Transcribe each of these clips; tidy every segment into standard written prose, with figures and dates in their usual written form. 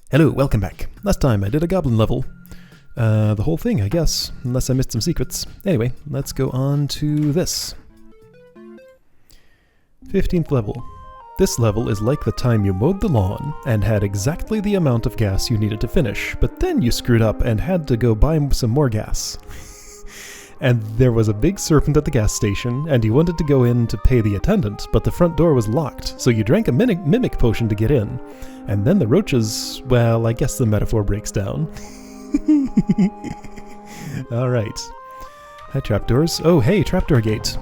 Hello, welcome back. Last time I did a goblin level. The whole thing, I guess, unless I missed some secrets. Anyway, let's go on to this. 15th level. This level is like the time you mowed the lawn and had exactly the amount of gas you needed to finish, but then you screwed up and had to go buy some more gas. And there was a big serpent at the gas station, and you wanted to go in to pay the attendant, but the front door was locked, so you drank a mimic potion to get in. And then the roaches, well, I guess the metaphor breaks down. Alright. Hi, trapdoors. Oh, hey, trapdoor gate.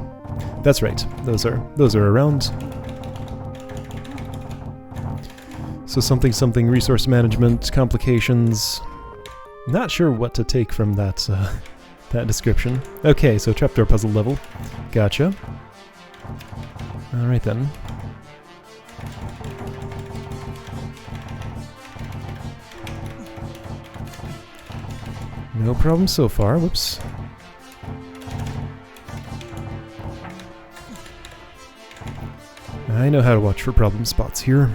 That's right, those are around. So something resource management, complications. Not sure what to take from that, that description. Okay, so trapdoor puzzle level. Gotcha. Alright then. No problem so far. Whoops. I know how to watch for problem spots here.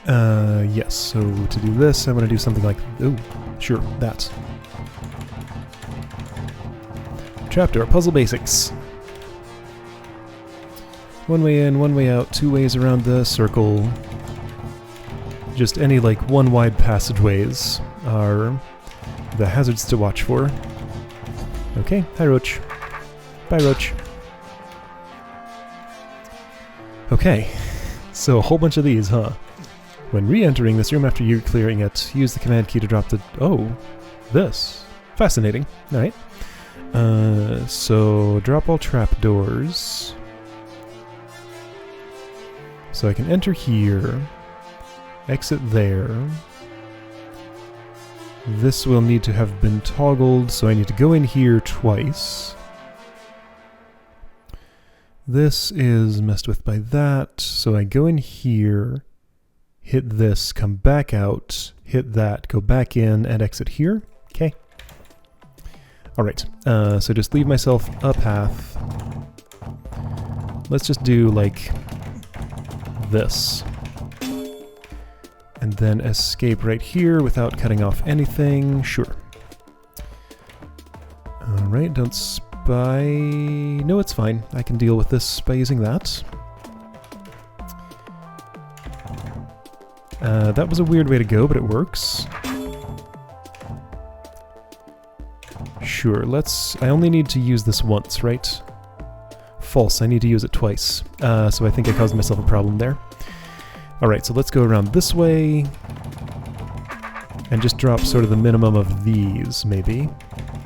Yes, so to do this, I want to do something like... Oh, sure, that. Trapdoor puzzle basics. One way in, one way out, two ways around the circle. Just any, like, one-wide passageways are the hazards to watch for. Okay, hi Roach. Bye Roach. Okay, so a whole bunch of these, huh? When re-entering this room after you clearing it, use the command key to drop the... Oh, this. Fascinating. Alright. So drop all trapdoors. So I can enter here, exit there. This will need to have been toggled, so I need to go in here twice. This is messed with by that, so I go in here, hit this, come back out, hit that, go back in, and exit here. Okay. Alright, so just leave myself a path. Let's just do, like, this. And then escape right here without cutting off anything. Sure. Alright, don't spy... No, it's fine. I can deal with this by using that. That was a weird way to go, but it works. Sure, let's... I only need to use this once, right? False, I need to use it twice. So I think I caused myself a problem there. Alright, so let's go around this way. And just drop sort of the minimum of these, maybe.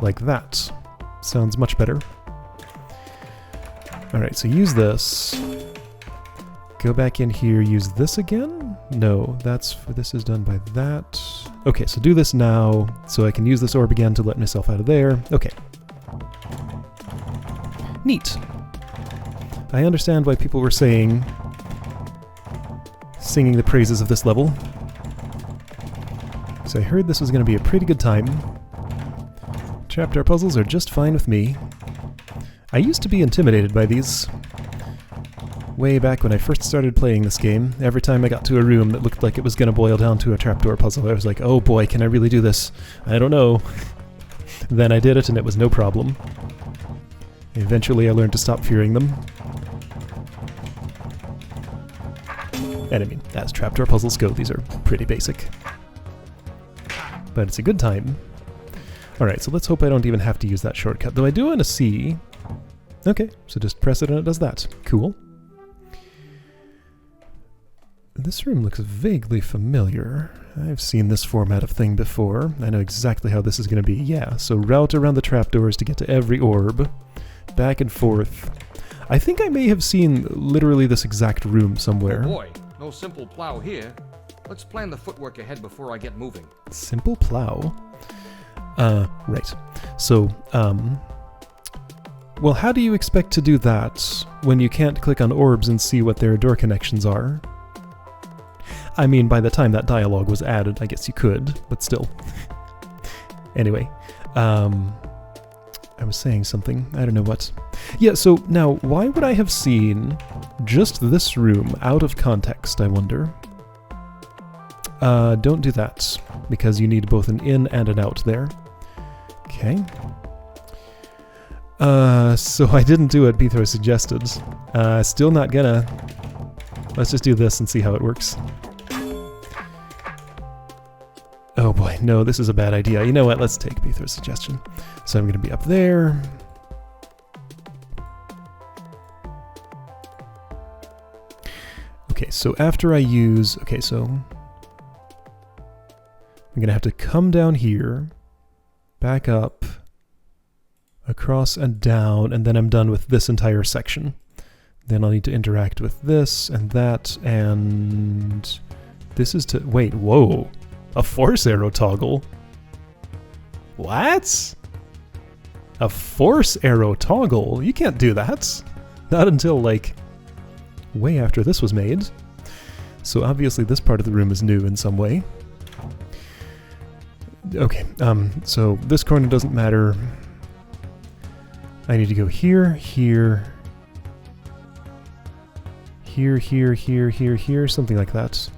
Like that. Sounds much better. Alright, so use this. Go back in here, use this again? No, this is done by that. Okay, so do this now, so I can use this orb again to let myself out of there. Okay. Neat. I understand why people were singing the praises of this level. So I heard this was going to be a pretty good time. Trapdoor puzzles are just fine with me. I used to be intimidated by these. Way back when I first started playing this game, every time I got to a room that looked like it was going to boil down to a trapdoor puzzle, I was like, oh boy, can I really do this? I don't know. Then I did it and it was no problem. Eventually I learned to stop fearing them. And I mean, as trapdoor puzzles go, these are pretty basic. But it's a good time. Alright, so let's hope I don't even have to use that shortcut, though I do want to see... Okay, so just press it and it does that. Cool. This room looks vaguely familiar. I've seen this format of thing before. I know exactly how this is going to be. Yeah, so route around the trapdoors to get to every orb. Back and forth. I think I may have seen literally this exact room somewhere. Oh boy, no simple plow here. Let's plan the footwork ahead before I get moving. Simple plow? Right. So, well, how do you expect to do that when you can't click on orbs and see what their door connections are? I mean, by the time that dialogue was added, I guess you could, but still. Anyway, I was saying something. I don't know what. Yeah, so now, why would I have seen just this room out of context, I wonder? don't do that, because you need both an in and an out there. Okay. So I didn't do what Beathro suggested. Still not gonna. Let's just do this and see how it works. Oh boy, no, this is a bad idea. You know what, let's take Beathro's suggestion. So I'm gonna be up there. Okay, so after I use... Okay, so... I'm gonna have to come down here, back up, across and down, and then I'm done with this entire section. Then I'll need to interact with this and that, and... This is to... Wait, whoa! A force arrow toggle? What? A force arrow toggle? You can't do that. Not until, like, way after this was made. So obviously this part of the room is new in some way. Okay, so this corner doesn't matter. I need to go here, here, here, here, here, here, here, something like that.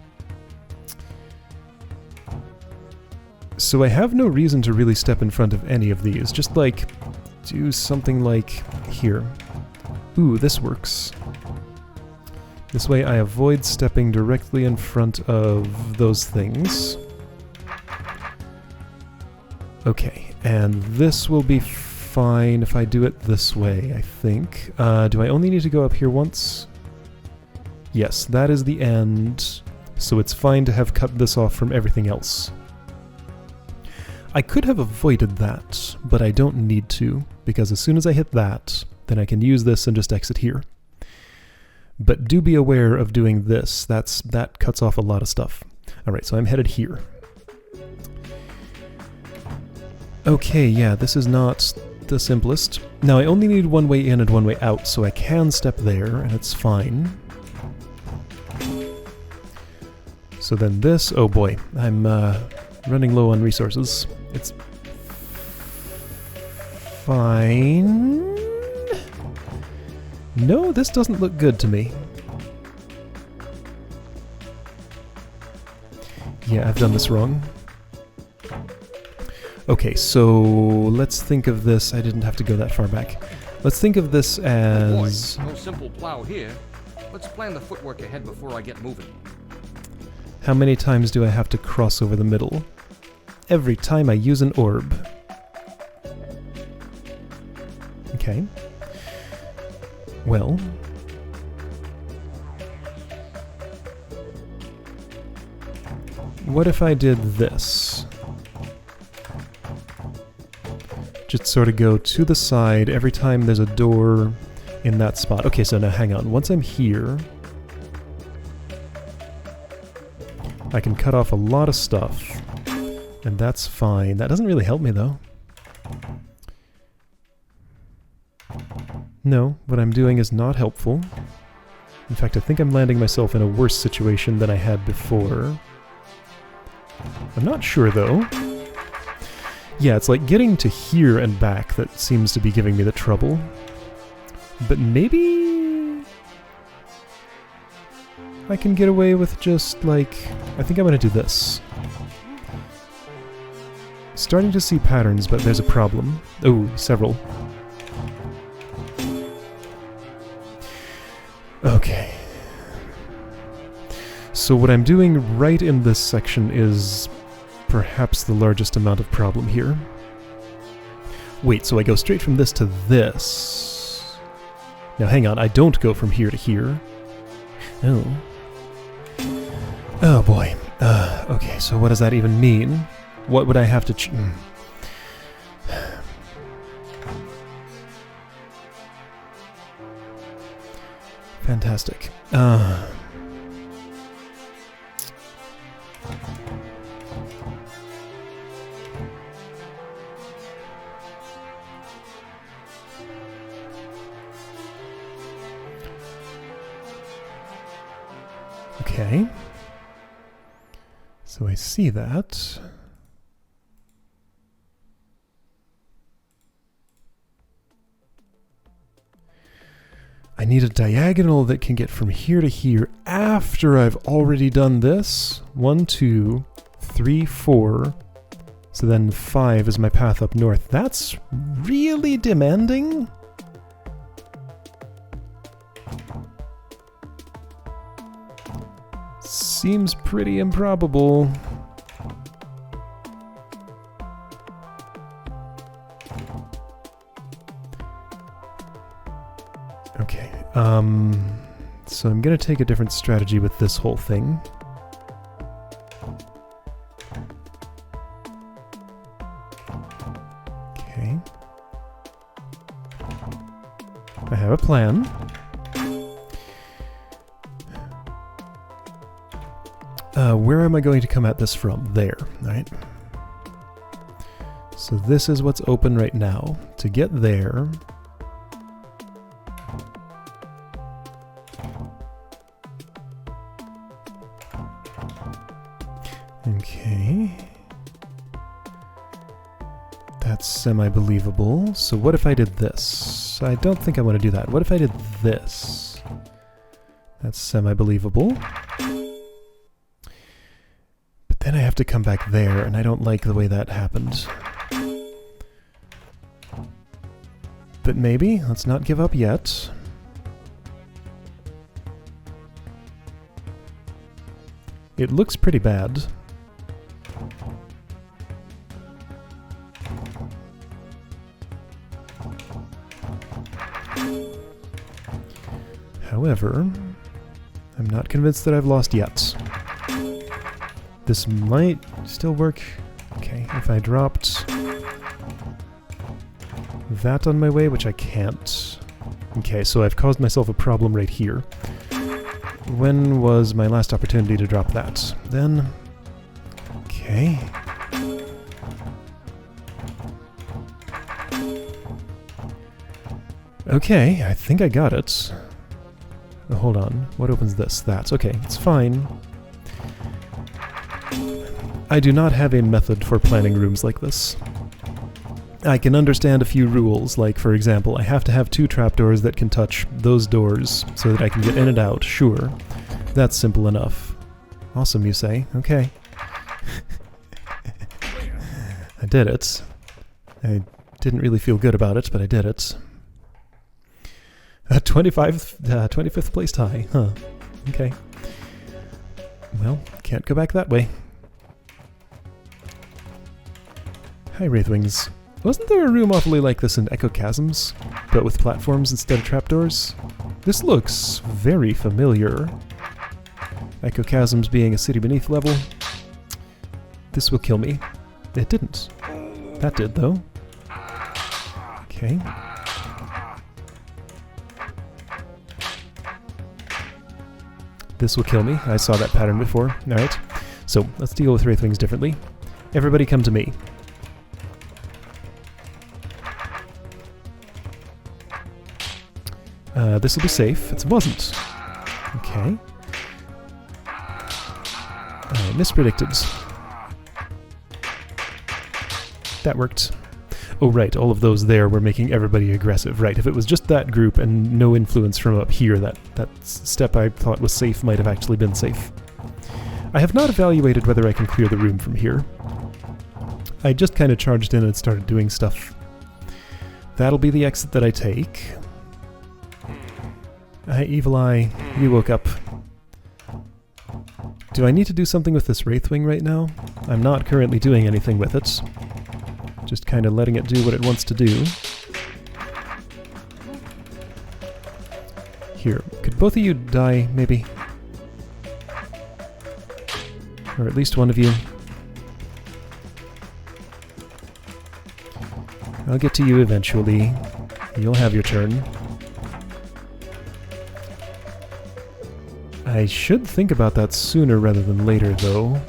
So I have no reason to really step in front of any of these, just like do something like here. Ooh, this works. This way I avoid stepping directly in front of those things. Okay, and this will be fine if I do it this way, I think. Do I only need to go up here once? Yes, that is the end, so it's fine to have cut this off from everything else. I could have avoided that, but I don't need to, because as soon as I hit that, then I can use this and just exit here. But do be aware of doing this. That cuts off a lot of stuff. Alright, so I'm headed here. Okay, yeah, this is not the simplest. Now I only need one way in and one way out, so I can step there, and it's fine. So then this, oh boy, I'm running low on resources. It's fine. No, this doesn't look good to me. Yeah, I've done this wrong. Okay, so let's think of this. I didn't have to go that far back. Let's think of this as... Boy, no simple plow here. Let's plan the footwork ahead before I get moving. How many times do I have to cross over the middle? Every time I use an orb. Okay. Well... what if I did this? Just sort of go to the side every time there's a door in that spot. Okay, so now hang on. Once I'm here, I can cut off a lot of stuff, and that's fine. That doesn't really help me, though. No, what I'm doing is not helpful. In fact, I think I'm landing myself in a worse situation than I had before. I'm not sure, though. Yeah, it's like getting to here and back that seems to be giving me the trouble. But maybe... I can get away with just, like... I think I'm gonna do this. Starting to see patterns, but there's a problem. Oh, several. Okay. So what I'm doing right in this section is perhaps the largest amount of problem here. Wait, so I go straight from this to this. Now hang on, I don't go from here to here. Oh. Oh boy. Okay, so what does that even mean? What would I have to Fantastic. Okay. So I see that. I I need a diagonal that can get from here to here after I've already done this. 1, 2, 3, 4. So then 5 is my path up north. That's really demanding. Seems pretty improbable. Okay, so I'm gonna take a different strategy with this whole thing. Okay. I have a plan. Where am I going to come at this from? There, right? So this is what's open right now. To get there... Okay. That's semi-believable. So what if I did this? I don't think I want to do that. What if I did this? That's semi-believable. But then I have to come back there, and I don't like the way that happened. But maybe, let's not give up yet. It looks pretty bad. However, I'm not convinced that I've lost yet. This might still work. Okay, if I dropped that on my way, which I can't. Okay, so I've caused myself a problem right here. When was my last opportunity to drop that? Then... Okay. Okay, I think I got it. Oh, hold on. What opens this? That. Okay, it's fine. I do not have a method for planning rooms like this. I can understand a few rules, like, for example, I have to have 2 trapdoors that can touch those doors so that I can get in and out, sure. That's simple enough. Awesome, you say? Okay. I did it. I didn't really feel good about it, but I did it. 25th place tie, huh. Okay. Well, can't go back that way. Hi, Wraithwings. Wasn't there a room awfully like this in Echo Chasms, but with platforms instead of trapdoors? This looks very familiar. Echo Chasms being a city beneath level. This will kill me. It didn't. That did, though. Okay. This will kill me. I saw that pattern before. Alright. So, let's deal with Wraithwings differently. Everybody come to me. This will be safe. It wasn't. Okay. I mispredicted. That worked. Oh right, all of those there were making everybody aggressive. Right, if it was just that group and no influence from up here, that step I thought was safe might have actually been safe. I have not evaluated whether I can clear the room from here. I just kind of charged in and started doing stuff. That'll be the exit that I take. Hi, Evil Eye. You woke up. Do I need to do something with this Wraithwing right now? I'm not currently doing anything with it. Just kind of letting it do what it wants to do. Here, could both of you die, maybe? Or at least one of you. I'll get to you eventually. You'll have your turn. I should think about that sooner rather than later, though.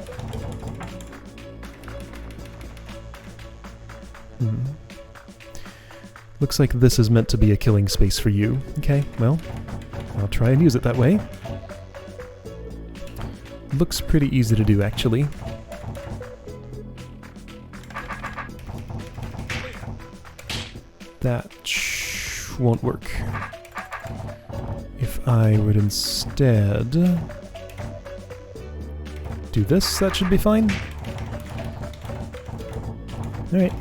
Looks like this is meant to be a killing space for you. Okay, well, I'll try and use it that way. Looks pretty easy to do, actually. That won't work. I would instead do this. That should be fine. Alright.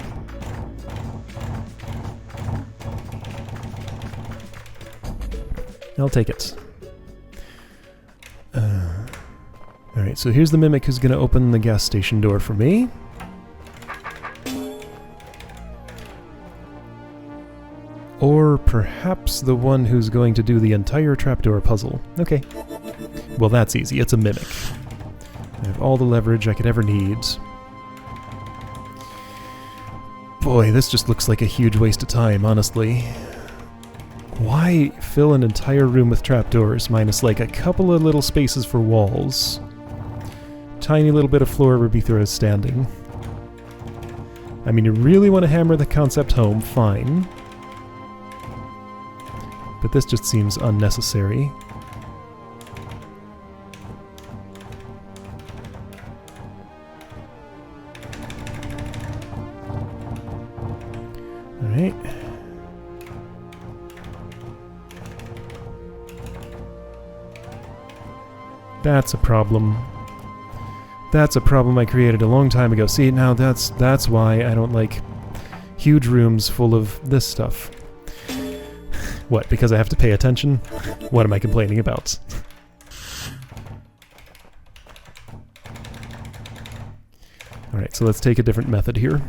I'll take it. Alright, so here's the Mimic who's going to open the gas station door for me. Or perhaps the one who's going to do the entire trapdoor puzzle. Okay. Well, that's easy. It's a Mimic. I have all the leverage I could ever need. Boy, this just looks like a huge waste of time, honestly. Why fill an entire room with trapdoors minus like a couple of little spaces for walls? Tiny little bit of floor where Beethro is standing. I mean, you really want to hammer the concept home, fine. But this just seems unnecessary. Alright. That's a problem. That's a problem I created a long time ago. See, now that's why I don't like huge rooms full of this stuff. What, because I have to pay attention? What am I complaining about? Alright, so let's take a different method here.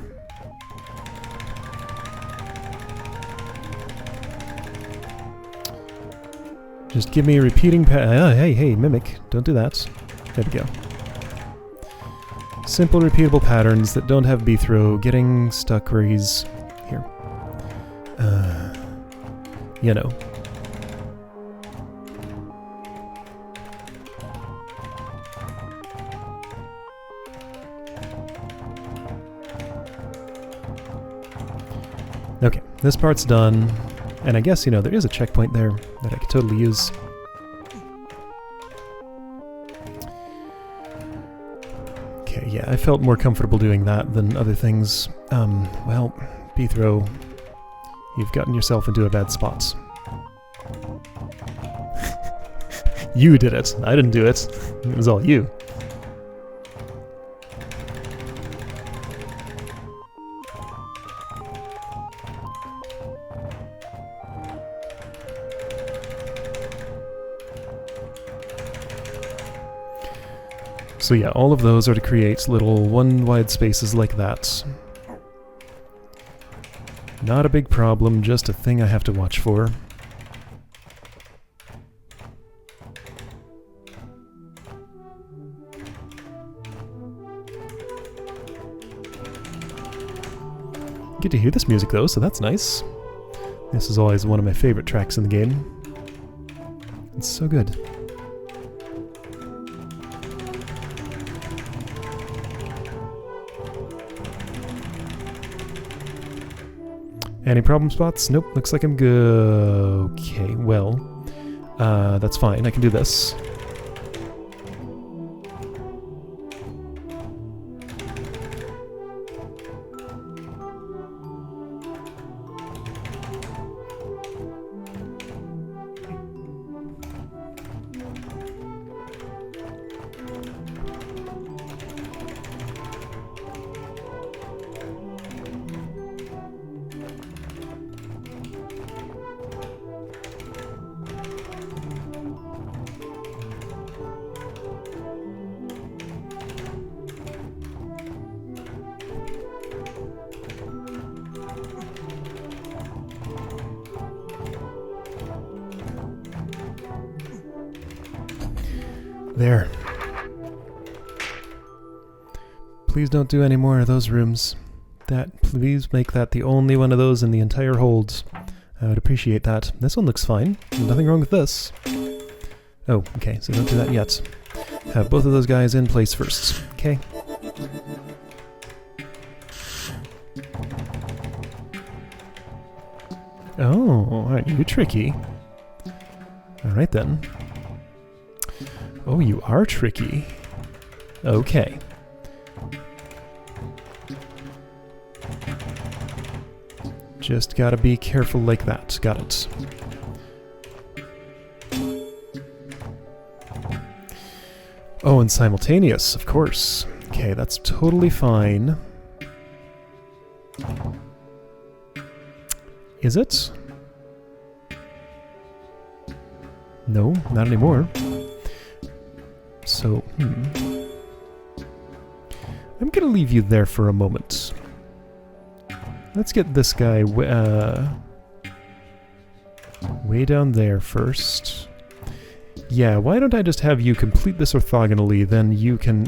Just give me a repeating hey, Mimic, don't do that. There we go. Simple repeatable patterns that don't have Beethro getting stuck where he's... here. You know. Okay, this part's done. And I guess, you know, there is a checkpoint there that I could totally use. Okay, yeah, I felt more comfortable doing that than other things. Well, Beethro, you've gotten yourself into a bad spot. You did it. I didn't do it. It was all you. So yeah, all of those are to create little one-wide spaces like that. Not a big problem, just a thing I have to watch for. Get to hear this music though, so that's nice. This is always one of my favorite tracks in the game. It's so good. Any problem spots? Nope, looks like I'm good. Okay, well, that's fine. I can do this. There. Please don't do any more of those rooms. Please make that the only one of those in the entire hold. I would appreciate that. This one looks fine. Nothing wrong with this. Oh, okay, so don't do that yet. Have both of those guys in place first. Okay. Oh, aren't you tricky? Alright then. Oh, you are tricky. Okay. Just gotta be careful like that. Got it. Oh, and simultaneous, of course. Okay, that's totally fine. Is it? No, not anymore. So, I'm gonna leave you there for a moment. Let's get this guy way down there first. Yeah, why don't I just have you complete this orthogonally, then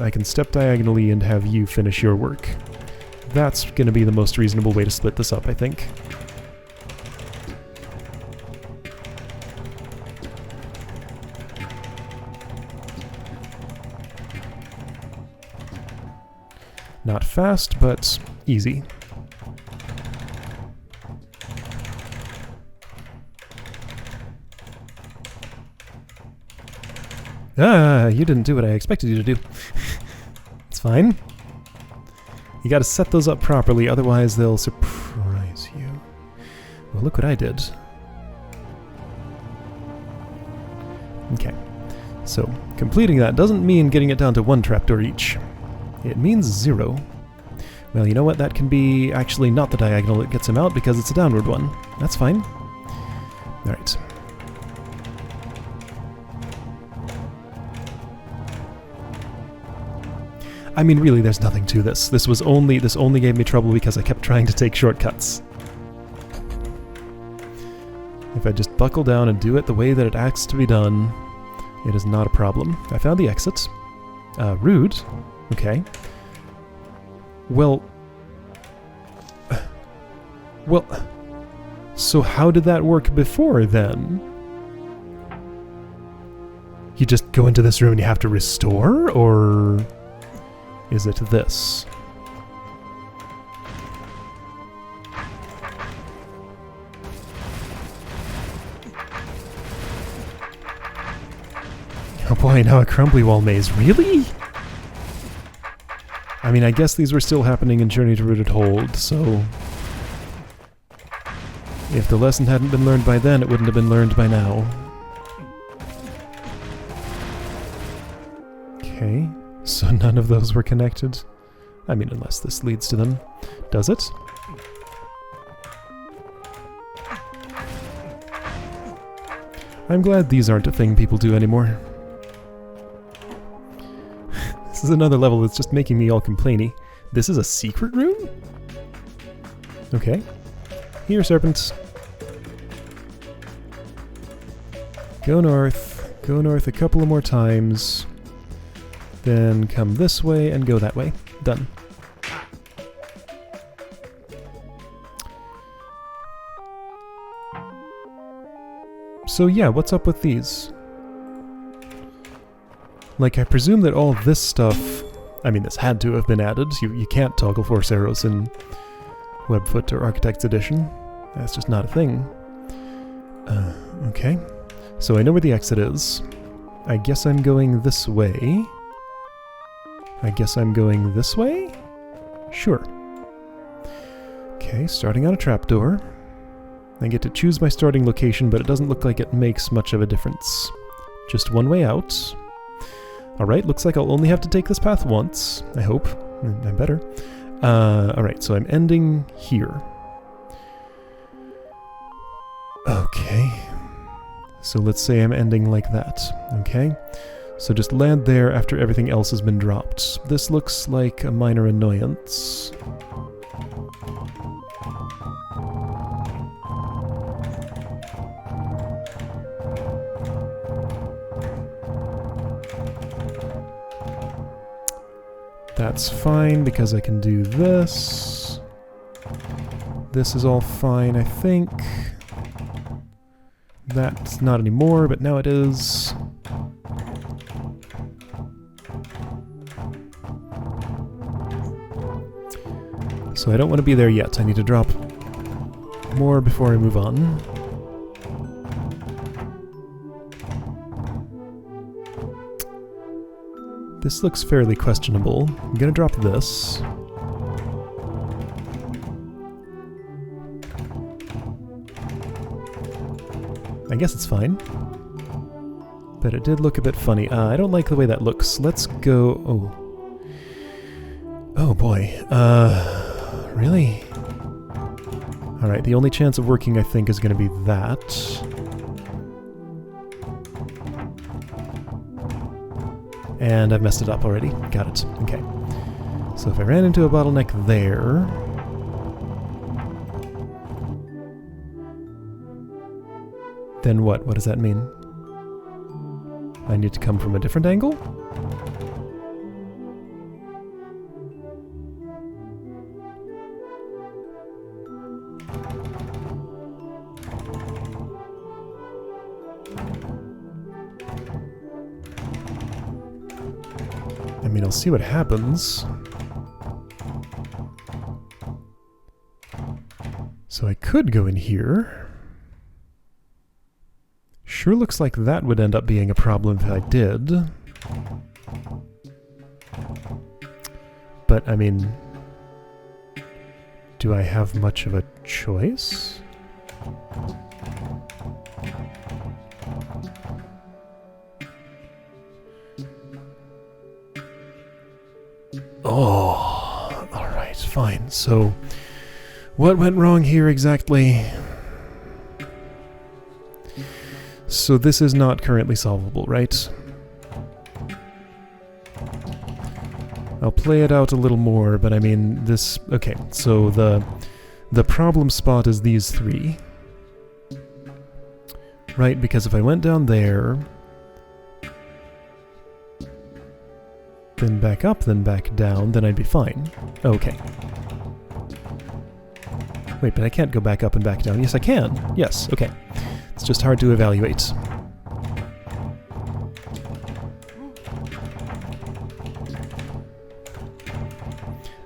I can step diagonally and have you finish your work. That's gonna be the most reasonable way to split this up, I think. Not fast, but easy. Ah, you didn't do what I expected you to do. It's fine. You gotta set those up properly, otherwise they'll surprise you. Well, look what I did. Okay. So, completing that doesn't mean getting it down to 1 trapdoor each. It means 0. Well, you know what? That can be actually not the diagonal that gets him out because it's a downward one. That's fine. Alright. I mean, really, there's nothing to this. This only gave me trouble because I kept trying to take shortcuts. If I just buckle down and do it the way that it asks to be done, it is not a problem. I found the exit. Rude. Okay. Well... Well... So how did that work before, then? You just go into this room and you have to restore, or... is it this? Oh boy, now a crumbly wall maze. Really? I mean, I guess these were still happening in Journey to Rooted Hold, so... if the lesson hadn't been learned by then, it wouldn't have been learned by now. Okay, so none of those were connected? I mean, unless this leads to them. Does it? I'm glad these aren't a thing people do anymore. This is another level that's just making me all complainy. This is a secret room? Okay. Here, serpents. Go north a couple of more times. Then come this way and go that way. Done. So yeah, what's up with these? Like, I presume that all this stuff... I mean, this had to have been added. You can't toggle force arrows in Webfoot or Architect's Edition. That's just not a thing. Okay. So I know where the exit is. I guess I'm going this way. I guess I'm going this way? Sure. Okay, starting on a trapdoor. I get to choose my starting location, but it doesn't look like it makes much of a difference. Just one way out. Alright, looks like I'll only have to take this path once. I hope. I better. Alright, so I'm ending here. Okay. So let's say I'm ending like that. Okay? So just land there after everything else has been dropped. This looks like a minor annoyance. That's fine because I can do this. This is all fine, I think. That's not anymore, but now it is. So I don't want to be there yet. I need to drop more before I move on. This looks fairly questionable. I'm gonna drop this. I guess it's fine. But it did look a bit funny. I don't like the way that looks. Let's go... Oh. Oh boy. Really? Alright, the only chance of working, I think, is going to be that. And I've messed it up already. Got it. Okay. So if I ran into a bottleneck there... Then what? What does that mean? I need to come from a different angle? I mean, I'll see what happens. So I could go in here. Sure looks like that would end up being a problem if I did. But, I mean... do I have much of a choice? Oh, alright, fine. So, what went wrong here exactly? So this is not currently solvable, right? I'll play it out a little more, but I mean, this... Okay, so the problem spot is these three. Right, because if I went down there... then back up, then back down, then I'd be fine. Okay. Wait, but I can't go back up and back down. Yes, I can. Yes, okay. It's just hard to evaluate.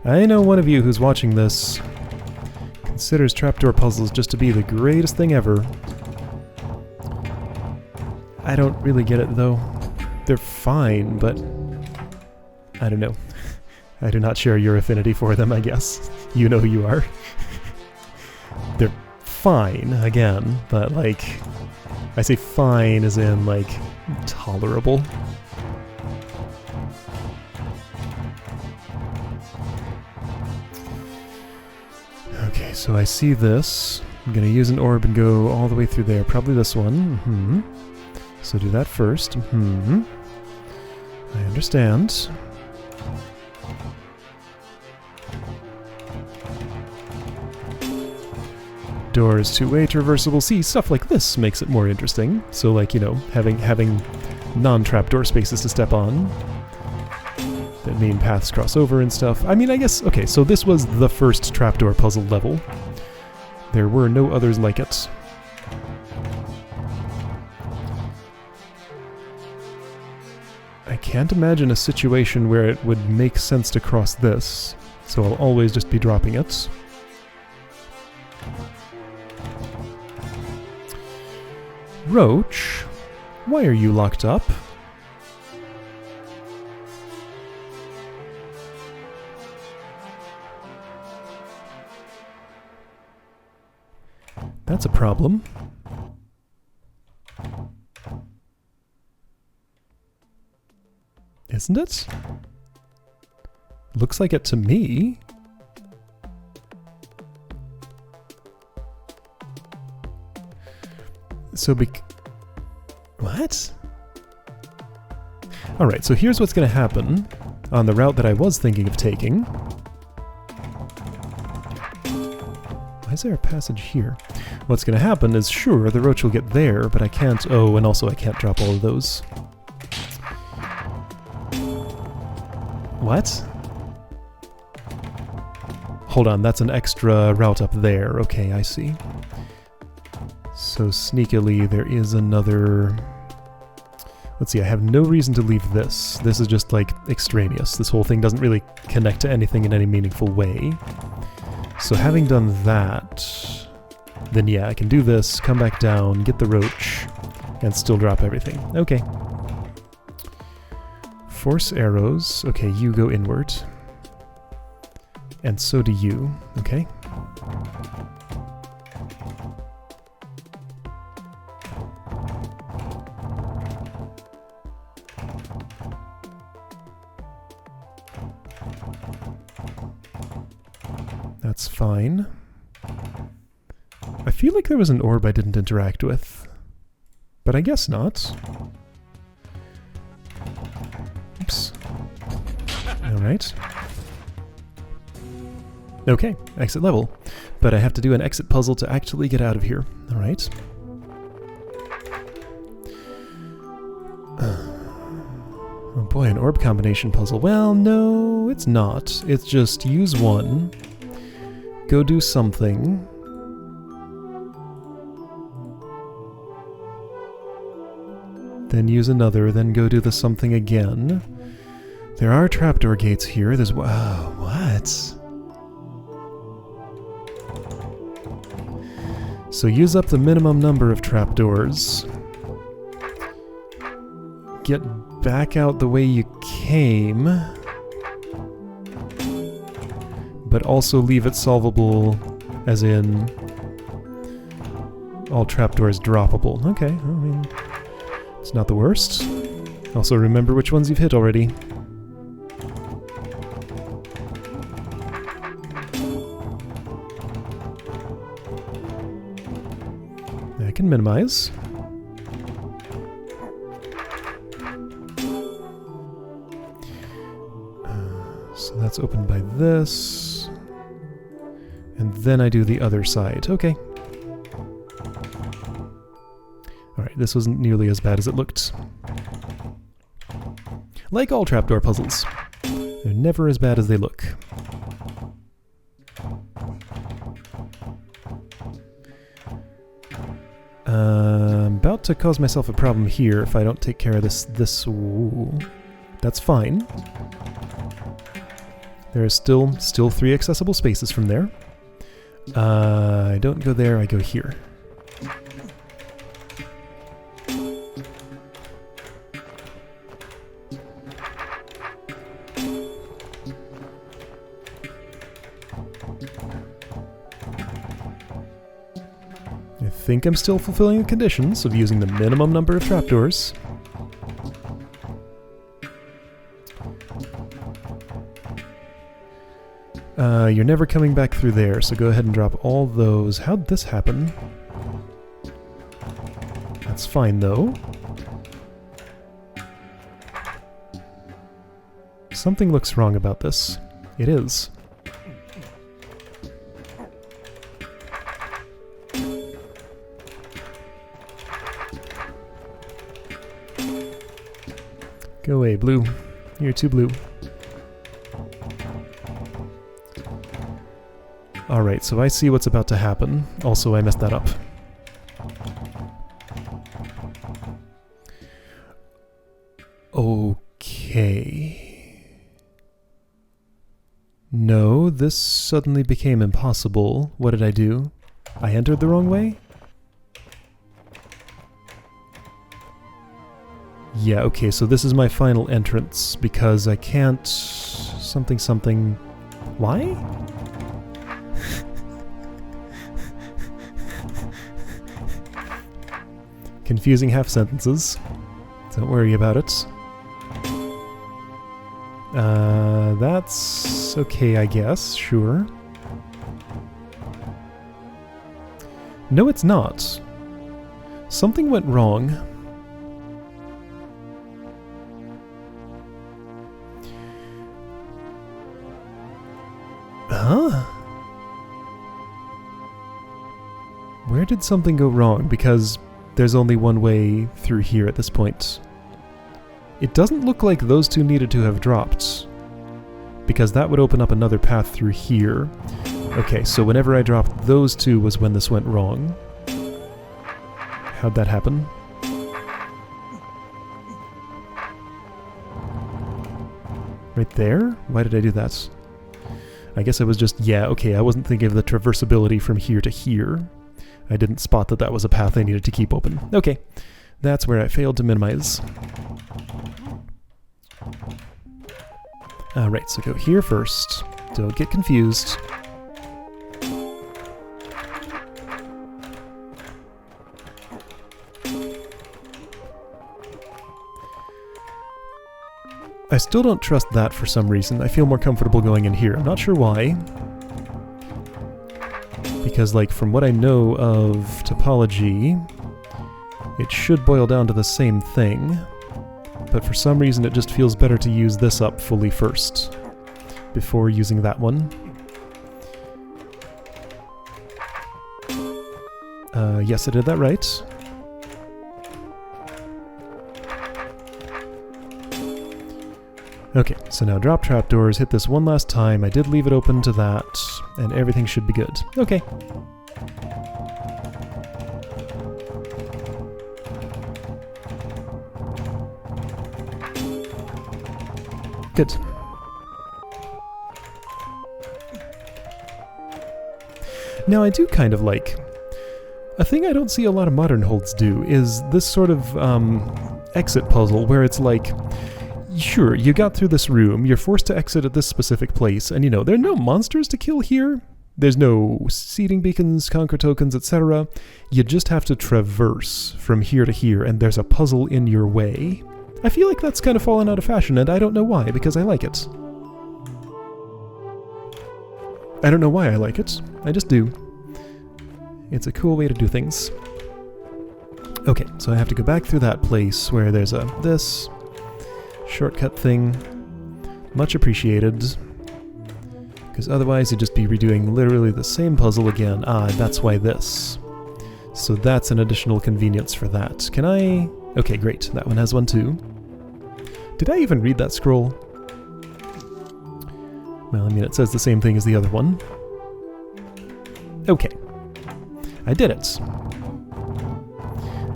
I know one of you who's watching this considers trapdoor puzzles just to be the greatest thing ever. I don't really get it, though. They're fine, but... I don't know. I do not share your affinity for them, I guess. You know who you are. They're fine, again, but, like... I say fine as in, like, tolerable. Okay, so I see this. I'm gonna use an orb and go all the way through there. Probably this one. Mm-hmm. So do that first. Mm-hmm. I understand. Doors, two-way, traversable. See, stuff like this makes it more interesting. So, like, you know, having non-trapdoor spaces to step on. That mean paths cross over and stuff. I mean, I guess... Okay, so this was the first trapdoor puzzle level. There were no others like it. I can't imagine a situation where it would make sense to cross this, so I'll always just be dropping it. Roach, why are you locked up? That's a problem. Isn't it? Looks like it to me. So what? Alright, so here's what's going to happen on the route that I was thinking of taking. Why is there a passage here? What's going to happen is, sure, the roach will get there, but I can't... Oh, and also I can't drop all of those. What? Hold on, that's an extra route up there. Okay, I see. So sneakily, there is another... Let's see, I have no reason to leave this. This is just, like, extraneous. This whole thing doesn't really connect to anything in any meaningful way. So having done that, then yeah, I can do this, come back down, get the roach, and still drop everything. Okay. Force arrows. Okay, you go inward. And so do you. Okay. That's fine. I feel like there was an orb I didn't interact with, but I guess not. Oops. Alright. Okay, exit level. But I have to do an exit puzzle to actually get out of here. Alright. Oh boy, an orb combination puzzle. Well, no, it's not. It's just use one, go do something, then use another, then go do the something again. There are trapdoor gates here. There's... Wow, what? So use up the minimum number of trapdoors. Get back out the way you came. But also leave it solvable, as in... all trapdoors droppable. Okay, I mean... it's not the worst. Also remember which ones you've hit already. I can minimize. So that's opened by this. And then I do the other side. Okay. Alright, this wasn't nearly as bad as it looked. Like all trapdoor puzzles, they're never as bad as they look. I'm about to cause myself a problem here if I don't take care of this. Ooh. That's fine. There are still 3 accessible spaces from there. I don't go there, I go here. I think I'm still fulfilling the conditions of using the minimum number of trapdoors. You're never coming back through there, so go ahead and drop all those. How'd this happen? That's fine, though. Something looks wrong about this. It is. Go away, blue. You're too blue. Alright, so I see what's about to happen. Also, I messed that up. Okay. No, this suddenly became impossible. What did I do? I entered the wrong way? Yeah, okay, so this is my final entrance, because I can't... something... Why? Confusing half sentences. Don't worry about it. That's okay, I guess. Sure. No, it's not. Something went wrong. Huh? Where did something go wrong? Because there's only one way through here at this point. It doesn't look like those two needed to have dropped, because that would open up another path through here. Okay, so whenever I dropped those two was when this went wrong. How'd that happen? Right there? Why did I do that? I guess I was just, yeah, okay, I wasn't thinking of the traversability from here to here. I didn't spot that that was a path I needed to keep open. Okay, that's where I failed to minimize. Alright, so go here first. Don't get confused. I still don't trust that for some reason. I feel more comfortable going in here. I'm not sure why. Because, like, from what I know of topology, it should boil down to the same thing, but for some reason it just feels better to use this up fully first, before using that one. Yes, I did that right. Okay, so now drop trapdoors, hit this one last time. I did leave it open to that, and everything should be good. Okay. Good. Now I do kind of like... A thing I don't see a lot of modern holds do is this sort of exit puzzle where it's like, sure, you got through this room, you're forced to exit at this specific place, and you know, there are no monsters to kill here, there's no seeding beacons, conquer tokens, etc. You just have to traverse from here to here, and there's a puzzle in your way. I feel like that's kind of fallen out of fashion, and I don't know why, because I like it. I don't know why I like it, I just do. It's a cool way to do things. Okay, so I have to go back through that place where there's this shortcut thing. Much appreciated. Because otherwise you'd just be redoing literally the same puzzle again. Ah, that's why this. So that's an additional convenience for that. Can I... Okay, great. That one has one too. Did I even read that scroll? Well, I mean, it says the same thing as the other one. Okay. I did it.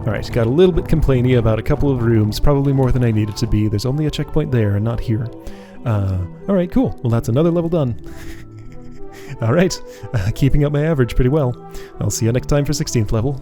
Alright, got a little bit complainy about a couple of rooms, probably more than I needed to be. There's only a checkpoint there and not here. Alright, cool. Well, that's another level done. Alright, keeping up my average pretty well. I'll see you next time for 16th level.